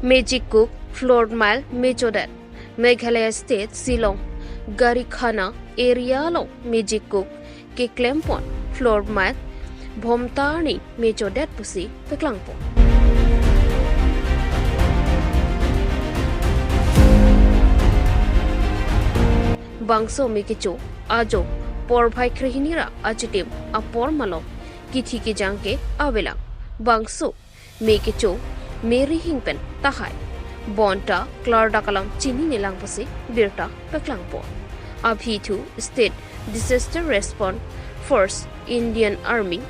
Magic Cook, Floor Mile, Mejodet, Meghalaya State, Silong, Garikhana, Area Long, Magic Cook, Ke Klempon, Floor Mile, Bhomtani, Mejodet Pussy, Peklangpon. Bangso Mikicho, Ajo, Por Bhai Krihinira, Achitim, Apor Malo, Kithi Ki Janke, Avela, Bangso, Mikicho, Mary Hingpen, Tahai, Bonta, Clardakalam, Chini Nilang Pussy, Birta, Peklangpon. Abhitu, State Disaster Response Force, Indian Army,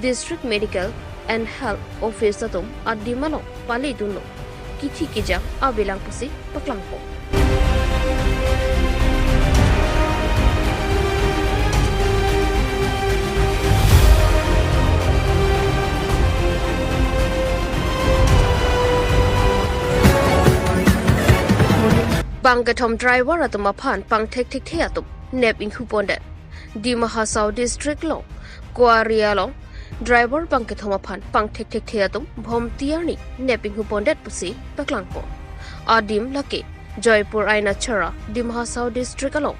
District Medical and Health Office Atom, Adimalo, Paliduno, Kithi Ki Jang, Avelang Pussy, Peklangpon. Bangatom driver atum aphan pang tek atum nep inku pondet di Mahasau district long Kwaria long driver bangatom aphan pang tek atum bhom tiarni nep inku pondet pusi peklangpo adim lake Joypur aina chara di Mahasau district along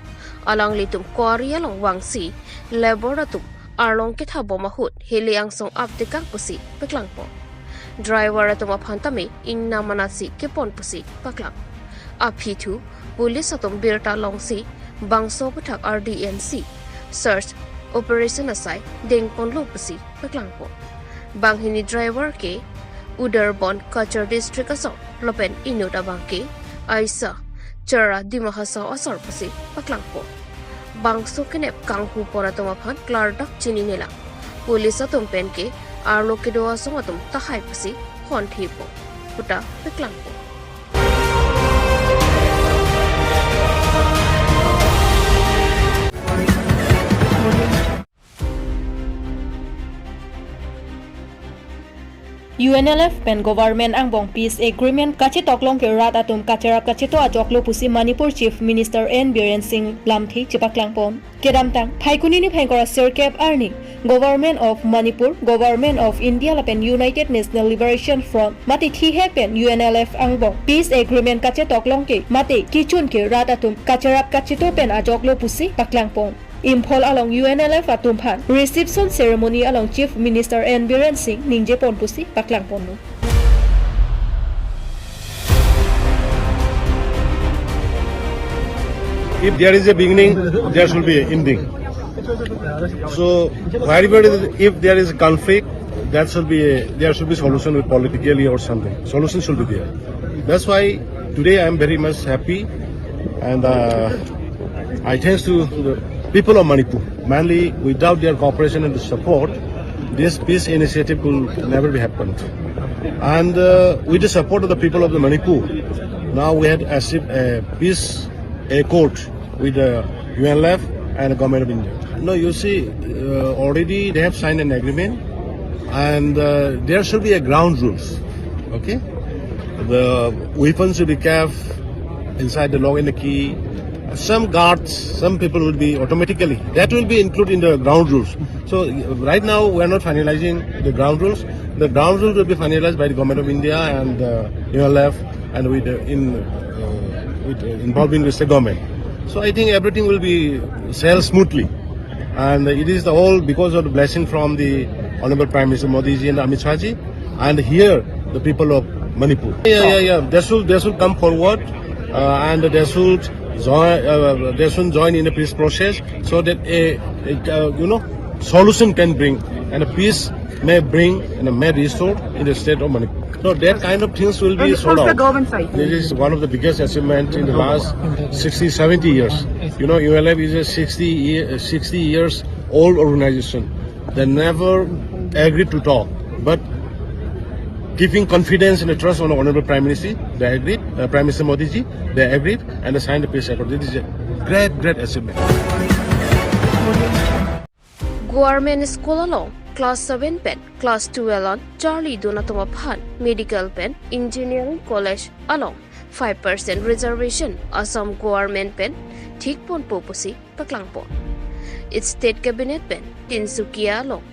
alang litum Kwaria long wangsi labor atum arlong ketha bomahut heliang song aptekang pusi peklangpo driver atum aphan tami ingna manasi kepon pusi paklang Aphitu, Police Atom Birta Longsi, Bangso Patak RDNC, Search, Operation Asai, Deng Pon Lopasi, Peklangpo. Banghini driver ke, Udarbon, Kachar District Asor, Lopen Inuta Bangke, Aisa, Chara Dimahasao Asor Pasi, Peklangpo. Bangso Kenep Kanghu Poratomapan, Clardak Chininela. Police Atom Penke, Arlo Kedoa Somatum, Tahai Pasi, Hon Tipo, Puta, Peklangpo. UNLF pen government ang bong peace agreement kachi toklong ke rat atum kachara kachito ajoklo pusi Manipur Chief Minister N Biren Singh Lamthi chipaklangpom kedamtang phaikuni ni phengora sirkep arni Government of Manipur Government of India lapen United National Liberation Front mati thi he pen UNLF ang bong peace agreement kachi toklong ke mati kichun ke rat atum kachara kachito pen ajoklo pusi paklangpom Imphol along UNLF atumpan reception ceremony along Chief Minister N Biren Singh ningje pon pusi paklang ponu. If there is a beginning, there should be an ending. So wherever if there is a conflict, there should be solution with politically or something. Solution should be there. That's why today I am very much happy, and I thanks to the people of Manipur. Mainly, without their cooperation and the support, this peace initiative will never be happened. And with the support of the people of the Manipur, now we had achieved a peace accord with the UNLF and the government of India. No, you see, already they have signed an agreement, and there should be a ground rules. Okay, the weapons should be kept inside the lock and the key. Some guards, some people will be automatically, that will be included in the ground rules. So right now we are not finalizing the ground rules. The ground rules will be finalized by the government of India and UNLF and with involving with the government. So I think everything will be sail smoothly, and it is all because of the blessing from the Honorable Prime Minister Modi ji and Amit Shah ji, and here the people of Manipur. They should come forward and they should join in a peace process so that a solution can bring and a peace may bring and may restore in the state of Manipur. So that kind of things will be sorted out. The government side? This is one of the biggest achievements in the last 60, 70 years. You know, UNLF is a 60 years old organization. They never agreed to talk, but giving confidence and trust on the Honorable Prime Minister, they agreed, Prime Minister Modi ji, they agreed and they signed the peace accord. This is a great achievement. Government school along Class 7 pen, Class 12 on Charlie Donatoma Pan, Medical pen, Engineering College along 5% reservation, Assam Government pen, Thikpon Popusi, Paklangpon. Its State Cabinet pen, Tinsukia along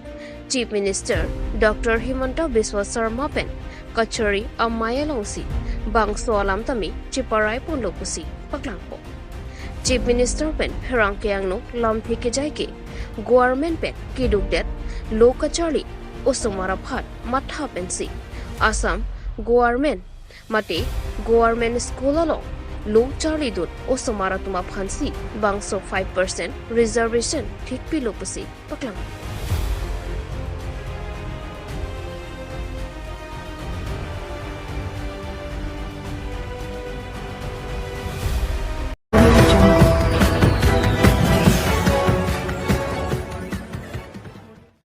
Chief Minister Dr. Himanta Biswa Sarma pen, Kachari Amaya Longsi, bang so alam tami chiparai pon lo pusi paklang po Chief Minister pen Herang Kyang no lam thike jai ke government pen kiduk det lokachari osomara phat matha pensi Assam government mate government school alo lokachari dut osomara tuma phansi bangso 5% reservation thik pi lo pusi paklang